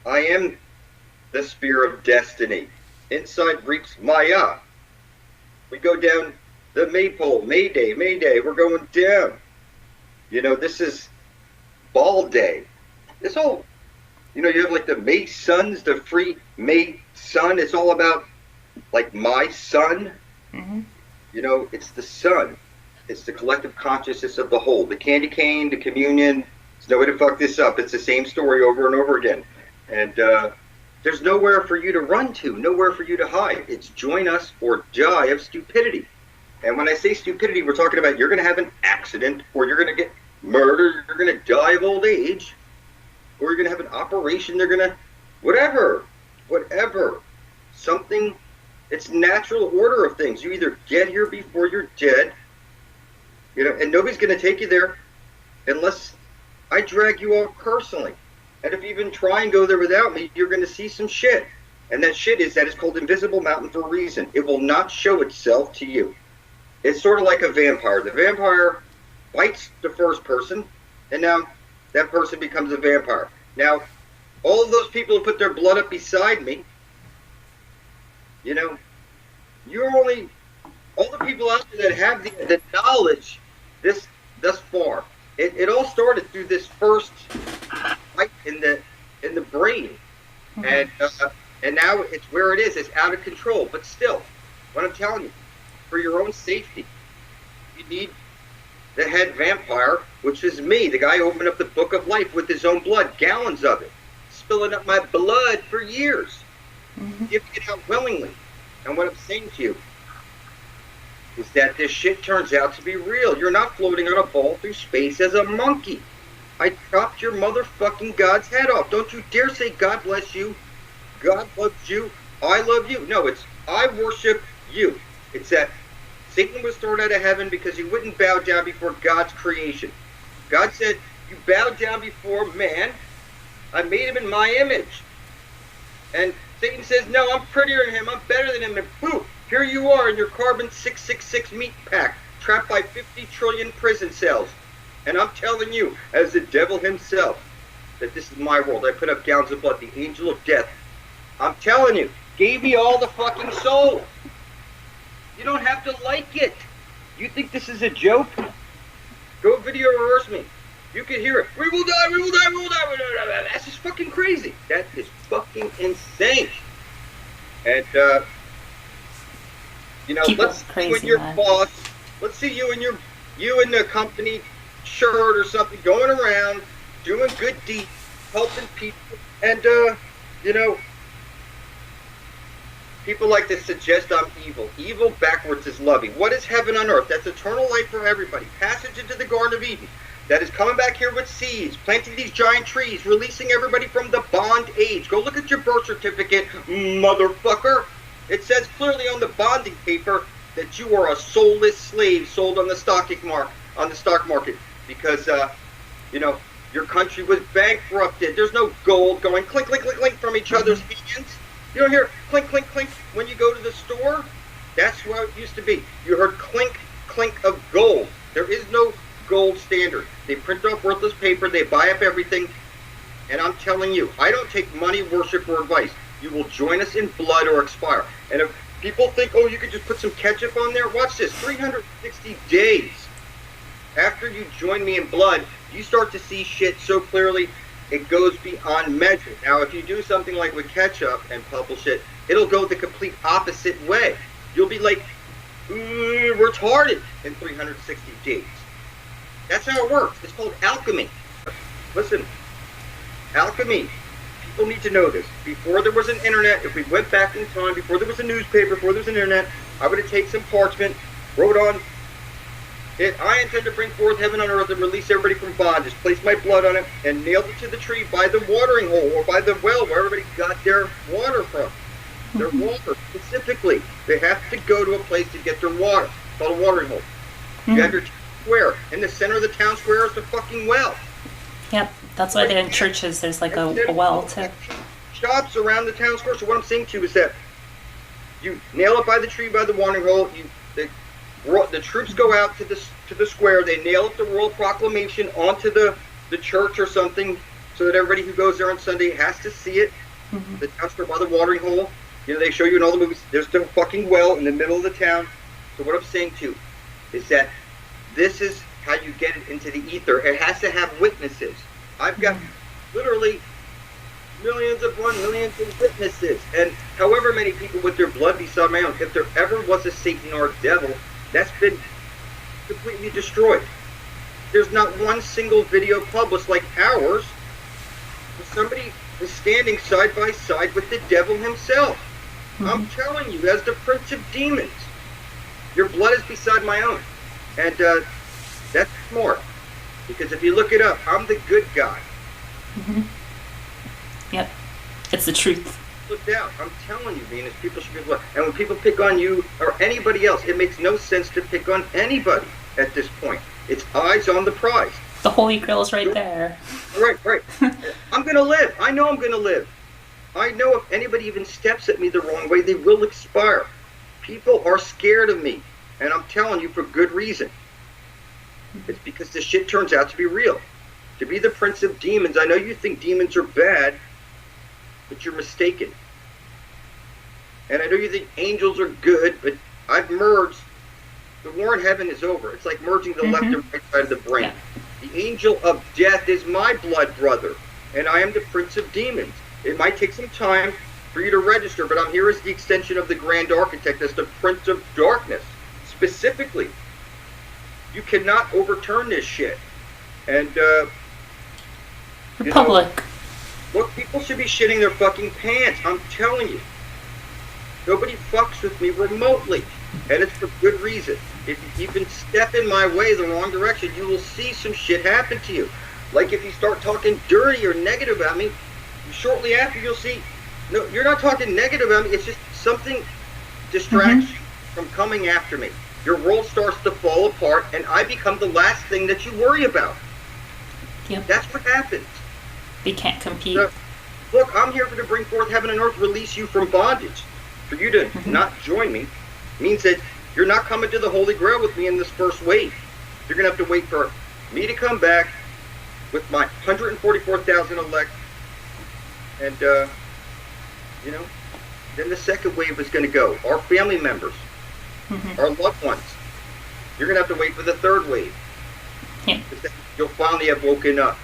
I am the spear of destiny. Inside reaps Maya. We go down the maypole. Mayday, Mayday. We're going down. This is ball day. This whole, you have like the May Sons, the free May Sun. It's all about like my sun. Mm-hmm. It's the sun. It's the collective consciousness of the whole. The candy cane, the communion. There's no way to fuck this up. It's the same story over and over again. And there's nowhere for you to run to, nowhere for you to hide. It's join us or die of stupidity. And when I say stupidity, we're talking about you're going to have an accident, or you're going to get murdered, you're going to die of old age, or you're going to have an operation, they're going to, whatever, something, it's natural order of things. You either get here before you're dead, and nobody's going to take you there unless I drag you off personally. And if you even try and go there without me, you're going to see some shit. And that shit is called Invisible Mountain for a reason. It will not show itself to you. It's sort of like a vampire. The vampire bites the first person, and now that person becomes a vampire. Now, all of those people who put their blood up beside me, you're only, all the people out there that have the knowledge thus far. It all started through this first fight in the brain, mm-hmm. and now it's where it is. It's out of control. But still, what I'm telling you, for your own safety, you need the head vampire, which is me, the guy who opened up the book of life with his own blood, gallons of it, spilling up my blood for years, mm-hmm. giving it out willingly. And what I'm saying to you is that this shit turns out to be real. You're not floating on a ball through space as a monkey. I chopped your motherfucking God's head off. Don't you dare say God bless you, God loves you, I love you. No, it's I worship you. It's that Satan was thrown out of heaven because he wouldn't bow down before God's creation. God said, you bow down before man, I made him in my image. And Satan says, no, I'm prettier than him, I'm better than him, and poof, here you are in your carbon 666 meat pack, trapped by 50 trillion prison cells. And I'm telling you, as the devil himself, that this is my world. I put up gallons of blood, the angel of death. I'm telling you, gave me all the fucking soul. You don't have to like it. You think this is a joke? Go video reverse me. You can hear it. We will die, we will die, we will die, we will die. That's just fucking crazy. That is fucking insane. And, let's see you and your boss, let's see you and the company shirt or something going around, doing good deeds, helping people. And, people like to suggest I'm evil. Evil backwards is loving. What is heaven on earth? That's eternal life for everybody. Passage into the Garden of Eden. That is coming back here with seeds, planting these giant trees, releasing everybody from the bond age. Go look at your birth certificate, motherfucker. It says clearly on the bonding paper that you are a soulless slave sold on the stock market because, your country was bankrupted. There's no gold going clink, clink, clink, clink from each other's hands. You don't hear clink, clink, clink when you go to the store? That's how it used to be. You heard clink, clink of gold. There is no gold standard. They print off worthless paper. They buy up everything. And I'm telling you, I don't take money, worship, or advice. You will join us in blood or expire. And if people think, oh, you could just put some ketchup on there, watch this. 360 days after you join me in blood, you start to see shit so clearly it goes beyond measure. Now, if you do something like with ketchup and publish it, it'll go the complete opposite way. You'll be like retarded in 360 days. That's how it works. It's called alchemy. Listen, alchemy. People need to know this. Before there was an internet, if we went back in time, before there was a newspaper, before there was an internet, I would have taken some parchment, wrote on it, I intend to bring forth heaven on earth and release everybody from bondage, placed my blood on it, and nailed it to the tree by the watering hole or by the well where everybody got their water from. Their water, specifically. They have to go to a place to get their water. It's called a watering hole. You have your town square. In the center of the town square is the fucking well. Yep, that's why they're in churches. There's like a well too. Shops around the town square. So what I'm saying to you is that you nail it by the tree, by the watering hole. The troops go out to the square. They nail up the royal proclamation onto the church or something so that everybody who goes there on Sunday has to see it. Mm-hmm. The town square by the watering hole. You know, they show you in all the movies. There's the fucking well in the middle of the town. So what I'm saying to you is that this is how you get it into the ether. It has to have witnesses. I've got literally millions of witnesses, and however many people with their blood beside my own. If there ever was a Satan or a devil, that's been completely destroyed. There's not one single video published like ours where somebody is standing side by side with the devil himself. Mm-hmm. I'm telling you, as the prince of demons, your blood is beside my own, and that's smart, because if you look it up, I'm the good guy. Mm-hmm. Yep, it's the truth. Look out! I'm telling you, Venus. People should be blood. And when people pick on you or anybody else, it makes no sense to pick on anybody at this point. It's eyes on the prize. The Holy Grail is right there. Right. I'm gonna live. I know I'm gonna live. I know if anybody even steps at me the wrong way, they will expire. People are scared of me, and I'm telling you for good reason. It's because this shit turns out to be real. To be the prince of demons, I know you think demons are bad, but you're mistaken. And I know you think angels are good, but I've merged. The war in heaven is over. It's like merging the left and right side of the brain. Yeah. The angel of death is my blood brother, and I am the prince of demons. It might take some time for you to register, but I'm here as the extension of the grand architect, as the prince of darkness. Specifically, you cannot overturn this shit. And, Republic. Look, people should be shitting their fucking pants. I'm telling you. Nobody fucks with me remotely. And it's for good reason. If you even step in my way the wrong direction, you will see some shit happen to you. Like if you start talking dirty or negative about me, shortly after you'll see, no, you're not talking negative about me. It's just something distracts you from coming after me. Your world starts to fall apart, and I become the last thing that you worry about. Yep. That's what happens. They can't compete. So, look, I'm here to bring forth heaven and earth, release you from bondage. For you to not join me means that you're not coming to the Holy Grail with me in this first wave. You're going to have to wait for me to come back with my 144,000 elect, and, then the second wave is going to go. Our family members, our loved ones. You're going to have to wait for the third wave. Yeah. You'll finally have woken up.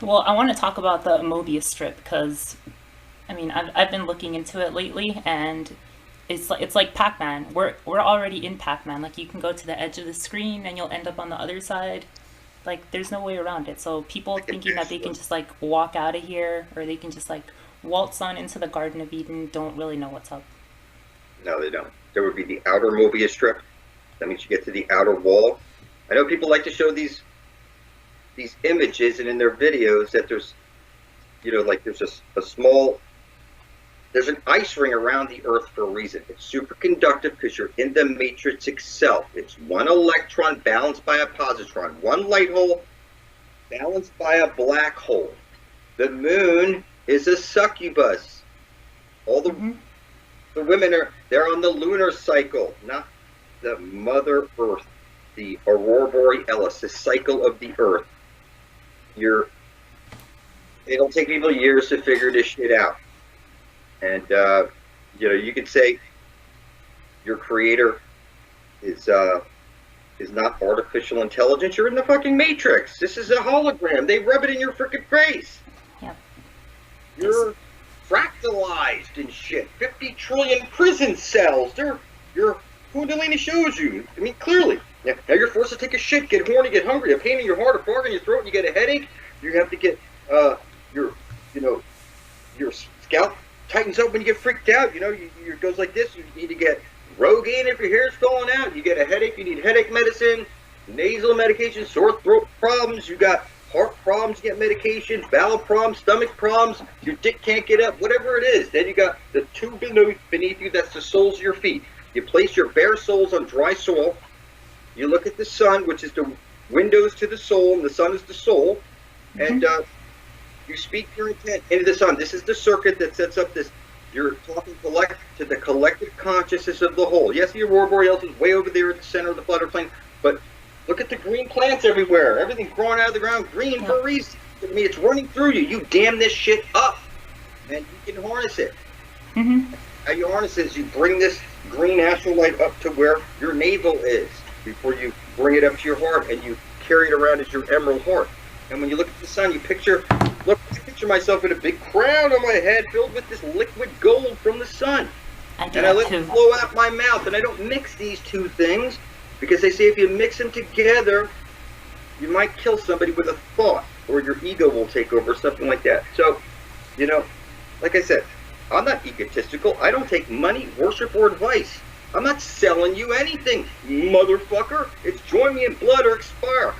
Well, I want to talk about the Mobius strip because, I mean, I've been looking into it lately, and it's like Pac-Man. We're already in Pac-Man. Like, you can go to the edge of the screen and you'll end up on the other side. Like, there's no way around it. So people thinking that they can just like walk out of here, or they can just like waltz on into the Garden of Eden, don't really know what's up. No, they don't. There would be the outer Mobius strip. That means you get to the outer wall. I know people like to show these images, and in their videos that there's, like there's a small, there's an ice ring around the Earth for a reason. It's superconductive because you're in the matrix itself. It's one electron balanced by a positron, one light hole balanced by a black hole. The moon is a succubus. All the women they're on the lunar cycle, not the Mother Earth, the Aurora Borealis, the cycle of the Earth. It'll take people years to figure this shit out. And, you could say your creator is not artificial intelligence. You're in the fucking Matrix. This is a hologram. They rub it in your freaking face. Yep. You're fractalized and shit. 50 trillion prison cells. Your Kundalini shows you. I mean, clearly. Now you're forced to take a shit, get horny, get hungry, a pain in your heart, a fog in your throat, and you get a headache. You have to get your scalp tightens up when you get freaked out. It goes like this. You need to get Rogaine if your hair's falling out. You get a headache, you need headache medicine, nasal medication, sore throat problems. You got heart problems, you get medication, bowel problems, stomach problems. Your dick can't get up, whatever it is. Then you got the tube beneath you. That's the soles of your feet. You place your bare soles on dry soil. You look at the sun, which is the windows to the soul, and the sun is the soul, and you speak your intent into the sun. This is the circuit that sets up this. You're talking to the collective consciousness of the whole. Yes, the Aurora Borealis is way over there at the center of the flutter plane, but look at the green plants everywhere. Everything's growing out of the ground green for a reason. to me, it's running through you. You dam this shit up, and you can harness it. Mm-hmm. How you harness it is you bring this green astral light up to where your navel is before you bring it up to your heart, and you carry it around as your emerald heart. And when you look at the sun, I picture myself with a big crown on my head filled with this liquid gold from the sun. I do And I that let too. it flow out my mouth, and I don't mix these two things because they say if you mix them together, you might kill somebody with a thought, or your ego will take over, something like that. So, you know, like I said, I'm not egotistical. I don't take money, worship, or advice. I'm not selling you anything, motherfucker. It's join me in blood or expire.